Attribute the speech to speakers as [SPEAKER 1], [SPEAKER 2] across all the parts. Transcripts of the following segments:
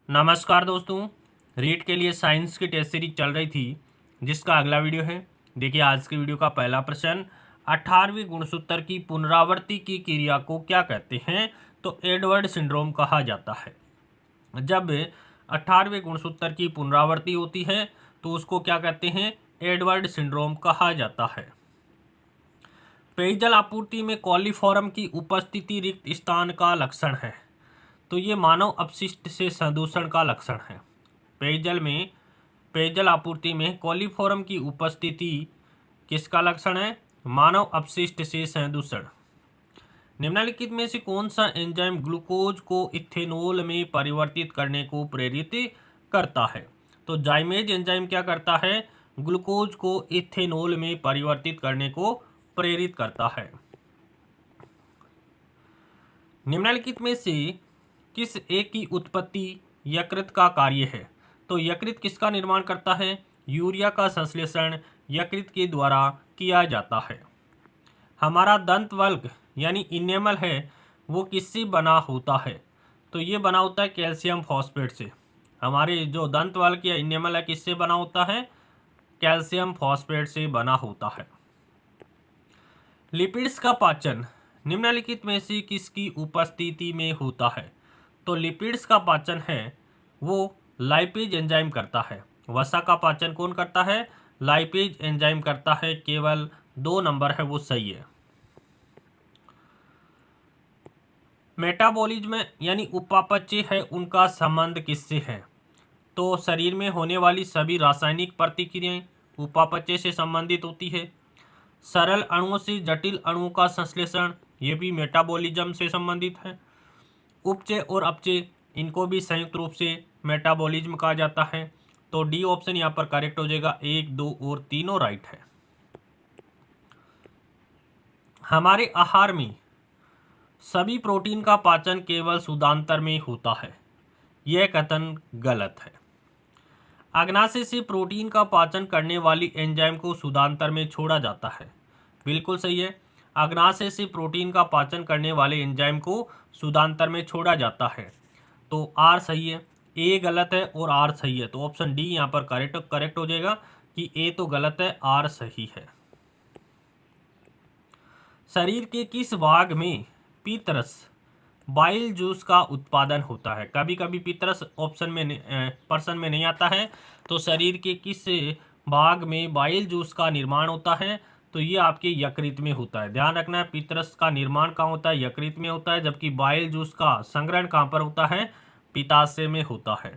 [SPEAKER 1] नमस्कार दोस्तों। रीट के लिए साइंस की टेस्ट सीरीज चल रही थी जिसका अगला वीडियो है। देखिए आज की वीडियो का पहला प्रश्न, 18वें गुणसूत्र की पुनरावृत्ति की क्रिया को क्या कहते हैं? तो एडवर्ड सिंड्रोम कहा जाता है। जब 18वें गुणसूत्र की पुनरावृत्ति होती है तो उसको क्या कहते हैं? एडवर्ड सिंड्रोम कहा जाता है। पेयजल आपूर्ति में कॉलीफॉर्म की उपस्थिति रिक्त स्थान का लक्षण है। तो ये मानव अपशिष्ट से प्रदूषण का लक्षण है। पेयजल आपूर्ति में कॉलीफॉर्म की उपस्थिति किसका लक्षण है? मानव अपशिष्ट से प्रदूषण। निम्नलिखित में से कौन सा एंजाइम ग्लूकोज को इथेनॉल में परिवर्तित करने को प्रेरित करता है? तो जाइमेज एंजाइम क्या करता है? ग्लूकोज को इथेनॉल में परिवर्तित करने को प्रेरित करता है। निम्नलिखित में से किस एक की उत्पत्ति यकृत का कार्य है? तो यकृत किसका निर्माण करता है? यूरिया का संश्लेषण यकृत के द्वारा किया जाता है। हमारा दंत वल्क यानी इनेमल है वो किससे बना होता है? तो ये बना होता है कैल्शियम फॉस्फेट से। हमारे जो दंत वल्क या इनेमल है किससे बना होता है? कैल्शियम फॉस्फेट से बना होता है। लिपिड्स का पाचन निम्नलिखित में से किसकी उपस्थिति में होता है? तो लिपिड्स का पाचन है वो लाइपेज एंजाइम करता है। वसा का पाचन कौन करता है? लाइपेज एंजाइम करता है। केवल 2 नंबर है वो सही है। मेटाबॉलिज्म यानी उपापचय है उनका संबंध किससे है? तो शरीर में होने वाली सभी रासायनिक प्रतिक्रियाएं उपापचय से संबंधित होती है। सरल अणुओं से जटिल अणुओं का संश्लेषण ये भी मेटाबॉलिज्म से संबंधित है। उपचय और अपचय इनको भी संयुक्त रूप से मेटाबॉलिज्म कहा जाता है। तो डी ऑप्शन यहाँ पर करेक्ट हो जाएगा। 1, 2 और तीनों राइट है। हमारे आहार में सभी प्रोटीन का पाचन केवल शुद्धांतर में होता है, यह कथन गलत है। अग्नाशय से प्रोटीन का पाचन करने वाली एंजाइम को शुद्धांतर में छोड़ा जाता है। बिल्कुल सही है। अग्नाशय से प्रोटीन का पाचन करने वाले एंजाइम को शुद्धांतर में छोड़ा जाता है। तो आर सही है, ए गलत है और आर सही है। तो ऑप्शन डी यहाँ पर करेक्ट हो जाएगा कि ए तो गलत है, आर सही है। शरीर के किस भाग में पीतरस बाइल जूस का उत्पादन होता है? कभी कभी पीतरस ऑप्शन में पर्सन में नहीं आता है। तो शरीर के किस भाग में बाइल जूस का निर्माण होता है? तो ये आपके यकृत में होता है। ध्यान रखना है, पीतरस का निर्माण कहाँ होता है? यकृत में होता है। जबकि बाइल जूस का संग्रहण कहाँ पर होता है? पित्ताशय में होता है।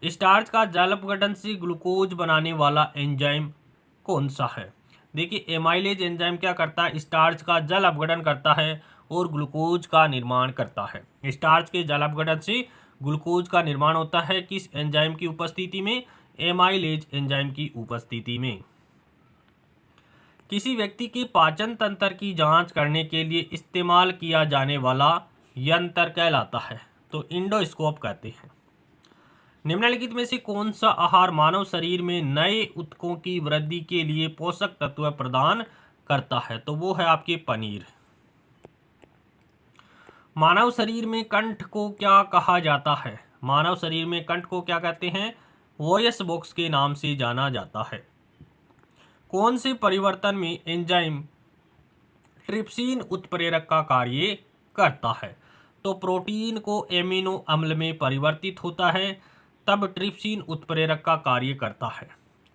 [SPEAKER 1] स्टार्च का जल अपघटन से ग्लूकोज बनाने वाला एंजाइम कौन सा है? देखिए एमाइलेज एंजाइम क्या करता है? स्टार्च का जल अपघटन करता है और ग्लूकोज का निर्माण करता है। स्टार्च के जल अपघटन से ग्लूकोज का निर्माण होता है किस एंजाइम की उपस्थिति में? एमाइलेज एंजाइम की उपस्थिति में। किसी व्यक्ति के पाचन तंत्र की जांच करने के लिए इस्तेमाल किया जाने वाला यंत्र कहलाता है? तो इंडोस्कोप कहते हैं। निम्नलिखित में से कौन सा आहार मानव शरीर में नए ऊतकों की वृद्धि के लिए पोषक तत्व प्रदान करता है? तो वो है आपके पनीर। मानव शरीर में कंठ को क्या कहा जाता है? मानव शरीर में कंठ को क्या कहते हैं? वॉयस बॉक्स के नाम से जाना जाता है। कौन से परिवर्तन में एंजाइम ट्रिप्सिन उत्प्रेरक का कार्य करता है? तो प्रोटीन को एमिनो अम्ल में परिवर्तित होता है तब ट्रिप्सिन उत्प्रेरक का कार्य करता है।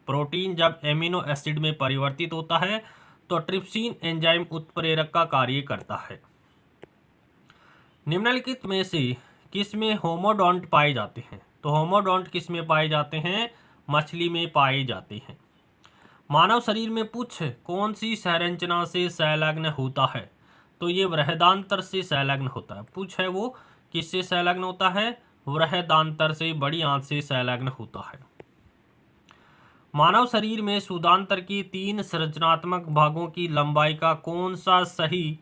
[SPEAKER 1] प्रोटीन जब एमिनो एसिड में परिवर्तित होता है तो ट्रिप्सिन एंजाइम उत्प्रेरक का कार्य करता है। निम्नलिखित में से किसमें होमोडोंट पाए जाते हैं? तो होमोडोंट किसमें पाए जाते हैं? मछली में पाए जाते हैं। मानव शरीर में पुच्छ कौन सी संरचना से संलग्न होता है? तो ये बृहदांत्र से संलग्न होता है। पुच्छ है वो किससे संलग्न होता है? बृहदांत्र से, बड़ी आंत से संलग्न होता है। मानव शरीर में शुद्धांत्र के 3 संरचनात्मक भागों की लंबाई का कौन सा सही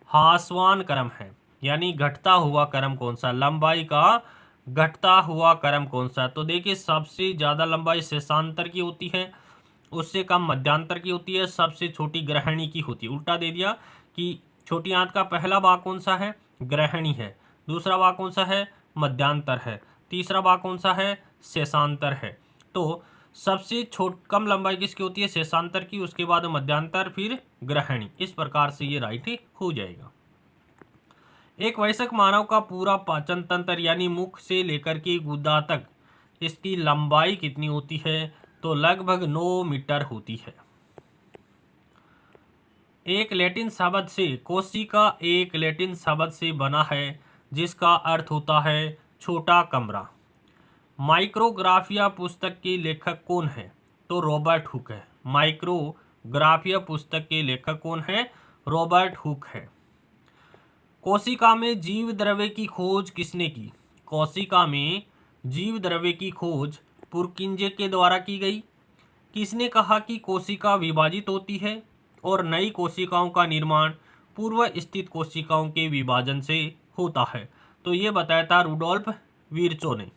[SPEAKER 1] ह्रासवान क्रम है? यानी घटता हुआ क्रम कौन सा? लंबाई का घटता हुआ क्रम कौन सा? तो देखिए सबसे ज्यादा लंबाई शेषांतर की होती है, उससे कम मध्यांतर की होती है, सबसे छोटी ग्रहणी की होती है। उल्टा दे दिया कि छोटी आंत का पहला भाग कौन सा है? ग्रहणी है। दूसरा भाग कौन सा है? मध्यांतर है। तीसरा भाग कौन सा है, शेषांतर है। तो सबसे कम लंबाई किसकी होती है, शेषांतर की, उसके बाद मध्यांतर, फिर ग्रहणी। इस प्रकार से ये राइट हो जाएगा। एक वयस्क मानव का पूरा पाचन तंत्र यानी मुख से लेकर के गुदा तक इसकी लंबाई कितनी होती है, तो लगभग 9 मीटर होती है। एक लैटिन शब्द से, कोशिका एक लैटिन शब्द से बना है जिसका अर्थ होता है छोटा कमरा। माइक्रोग्राफिया पुस्तक के लेखक कौन है, तो रॉबर्ट हुक है। माइक्रोग्राफिया पुस्तक के लेखक कौन है, रॉबर्ट हुक है। कोशिका में जीव द्रव्य की खोज किसने की, कोशिका में जीव द्रव्य की खोज पुरकिंजे के द्वारा की गई। किसने कहा कि कोशिका विभाजित होती है और नई कोशिकाओं का निर्माण पूर्व स्थित कोशिकाओं के विभाजन से होता है, तो ये बताया था रुडोल्फ विर्चो ने।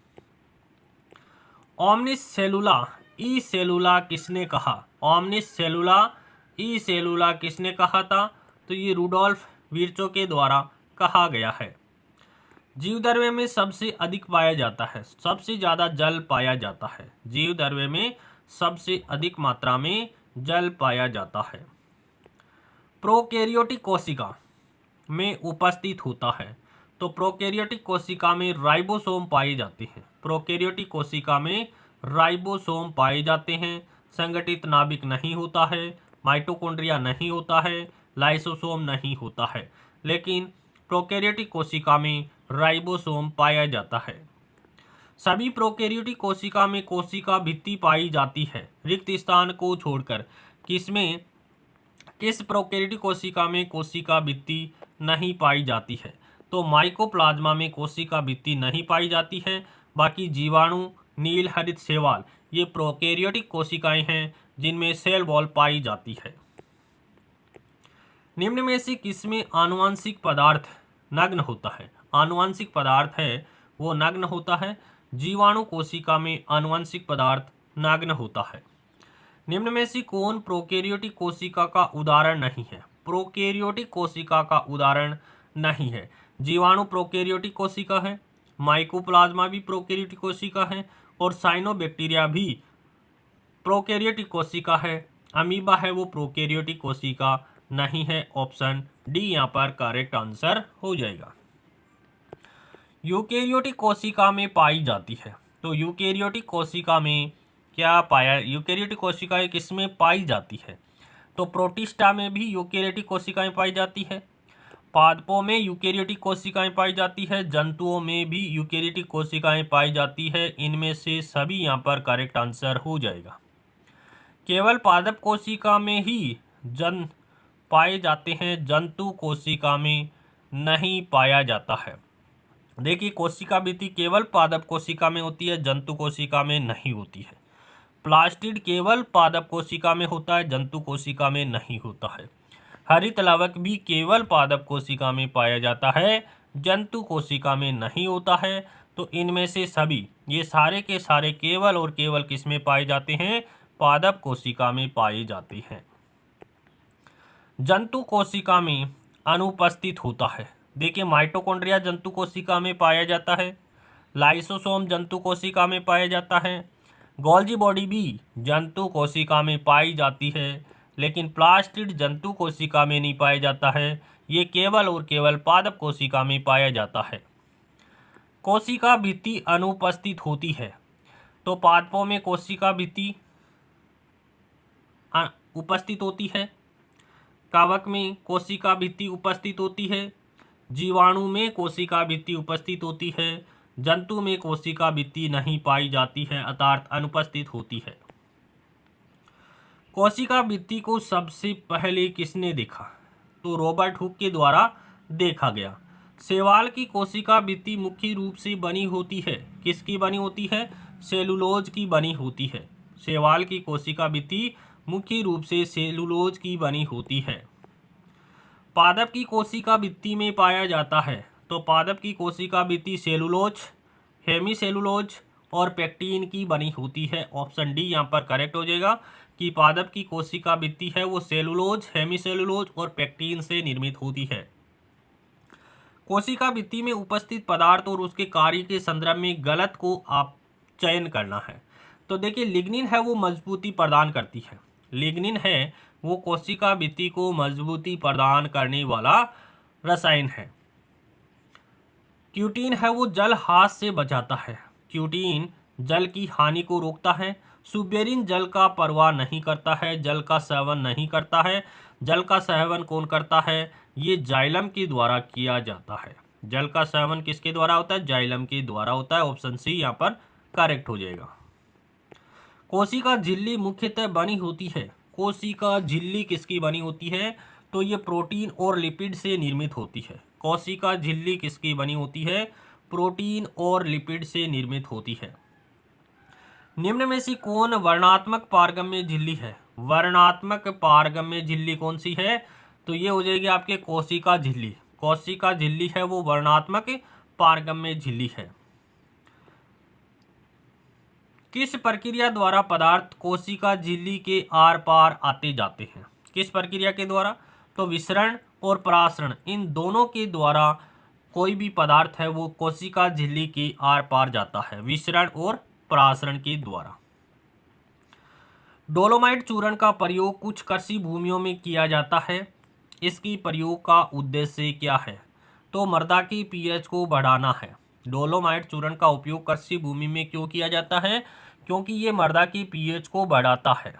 [SPEAKER 1] ओमनिस सेलुला ई सेलुला किसने कहा, ओमनिस सेलुला ई सेलुला किसने कहा था, तो ये रुडोल्फ विर्चो के द्वारा कहा गया है। जीव द्रव्य में सबसे अधिक पाया जाता है, सबसे ज़्यादा जल पाया जाता है। जीव द्रव्य में सबसे अधिक मात्रा में जल पाया जाता है। प्रोकैरियोटिक कोशिका में उपस्थित होता है, तो प्रोकैरियोटिक कोशिका में राइबोसोम पाए जाते हैं। प्रोकैरियोटिक कोशिका में राइबोसोम पाए जाते हैं। संगठित नाभिक नहीं होता है, माइटोकॉन्ड्रिया नहीं होता है, लाइसोसोम नहीं होता है, लेकिन प्रोकैरियोटिक कोशिका में राइबोसोम पाया जाता है। सभी प्रोकैरियोटिक कोशिका में कोशिका भित्ति पाई जाती है, रिक्त स्थान को छोड़कर। किस प्रोकैरियोटिक कोशिका में कोशिका भित्ति नहीं पाई जाती है, तो माइकोप्लाज्मा में कोशिका भित्ति नहीं पाई जाती है। बाकी जीवाणु, नील हरित शैवाल, ये प्रोकैरियोटिक कोशिकाएं हैं जिनमें सेल वॉल पाई जाती है। निम्न में से किसमें आनुवांशिक पदार्थ नग्न होता है, आनुवांशिक पदार्थ है वो नग्न होता है। जीवाणु कोशिका में आनुवांशिक पदार्थ नग्न होता है। निम्न में से कौन प्रोकैरियोटिक कोशिका का उदाहरण नहीं है, प्रोकैरियोटिक कोशिका का उदाहरण नहीं है। जीवाणु प्रोकैरियोटिक कोशिका है, माइकोप्लाज्मा भी प्रोकैरियोटिक कोशिका है, और साइनोबैक्टीरिया भी प्रोकैरियोटिक कोशिका है। अमीबा है वो प्रोकैरियोटिक कोशिका नहीं है। ऑप्शन डी यहाँ पर करेक्ट आंसर हो जाएगा। यूकेरियोटिक कोशिका में पाई जाती है, तो यूकेरियोटिक कोशिका में क्या पाया, यूकेरियोटिक कोशिकाएं किसमें पाई जाती है, तो प्रोटिस्टा में भी यूकेरियोटिक कोशिकाएं पाई जाती है। पादपों में यूकेरियोटिक कोशिकाएं पाई जाती है, जंतुओं में भी यूकेरियोटिक कोशिकाएं पाई जाती है। इनमें से सभी यहाँ पर करेक्ट आंसर हो जाएगा। केवल पादप कोशिका में ही पाए जाते हैं, जंतु कोशिका में नहीं पाया जाता है। देखिए, कोशिका भित्ति केवल पादप कोशिका में होती है, जंतु कोशिका में नहीं होती है। प्लास्टिड केवल पादप कोशिका में होता है, जंतु कोशिका में नहीं होता है। हरित लवक भी केवल पादप कोशिका में पाया जाता है, जंतु कोशिका में नहीं होता है। तो इनमें से सभी, ये सारे के सारे केवल और केवल किस में पाए जाते हैं, पादप कोशिका में पाए जाते हैं। जंतु कोशिका में अनुपस्थित होता है। देखिए, माइटोकॉन्ड्रिया जंतु कोशिका में पाया जाता है, लाइसोसोम जंतु कोशिका में पाया जाता है, गोल्जी बॉडी भी जंतु कोशिका में पाई जाती है, लेकिन प्लास्टिड जंतु कोशिका में नहीं पाया जाता है। ये केवल और केवल पादप कोशिका में पाया जाता है। कोशिका भित्ति अनुपस्थित होती है, तो पादपों में कोशिका भित्ति उपस्थित होती है, कवक में कोशिका भित्ति उपस्थित होती है, जीवाणु में कोशिका भित्ति उपस्थित होती है, जंतु में कोशिका भित्ति नहीं पाई जाती है, अर्थात अनुपस्थित होती है। कोशिका भित्ति को सबसे पहले किसने देखा, तो रॉबर्ट हुक के द्वारा देखा गया। शैवाल की कोशिका भित्ति मुख्य रूप से बनी होती है, किसकी बनी होती है, सेलुलोज की बनी होती है। शैवाल की कोशिका भित्ति मुख्य रूप से सेलुलोज की बनी होती है। पादप की कोशिका भित्ति में पाया जाता है, तो पादप की कोशिका भित्ति सेलुलोज, हेमीसेलुलोज और पेक्टिन की बनी होती है। ऑप्शन डी यहाँ पर करेक्ट हो जाएगा कि पादप की कोशिका भित्ति है वो सेलुलोज, हेमीसेलुलोज और पेक्टिन से निर्मित होती है। कोशिका भित्ति में उपस्थित पदार्थ और उसके कार्य के संदर्भ में गलत को आप चयन करना है। तो देखिए लिग्निन है वो मजबूती प्रदान करती है, लिग्निन है वो कोशिका भित्ति को मजबूती प्रदान करने वाला रसायन है। क्यूटीन है वो जल हाथ से बचाता है, क्यूटीन जल की हानि को रोकता है। सुबेरिन जल का परवाह नहीं करता है, जल का सेवन नहीं करता है। जल का सेवन कौन करता है? ये जाइलम के द्वारा किया जाता है। जल का सेवन किसके द्वारा होता है? जाइलम के द्वारा होता है। ऑप्शन सी यहाँ पर करेक्ट हो जाएगा। कोशिका झिल्ली मुख्यतः बनी होती है, कोशिका झिल्ली किसकी बनी होती है? तो ये प्रोटीन और लिपिड से निर्मित होती है। कोशिका झिल्ली किसकी बनी होती है? प्रोटीन और लिपिड से निर्मित होती है। निम्न में से कौन वर्णात्मक पारगम्य झिल्ली है? वर्णात्मक पारगम्य झिल्ली कौन सी है? तो ये हो जाएगी आपके कोशिका झिल्ली। कोशिका झिल्ली है वो वर्णात्मक पारगम्य झिल्ली है। किस प्रक्रिया द्वारा पदार्थ कोशिका झिल्ली के आर पार आते जाते हैं? किस प्रक्रिया के द्वारा? तो विसरण और परासरण, इन दोनों के द्वारा कोई भी पदार्थ है वो कोशिका झिल्ली के आर पार जाता है, विसरण और परासरण के द्वारा। डोलोमाइट चूर्ण का प्रयोग कुछ कृषि भूमियों में किया जाता है, इसकी प्रयोग का उद्देश्य क्या है? तो मृदा की पीएच को बढ़ाना है। डोलोमाइट चूर्ण का उपयोग कृषि भूमि में क्यों किया जाता है? क्योंकि ये मृदा की पीएच को बढ़ाता है।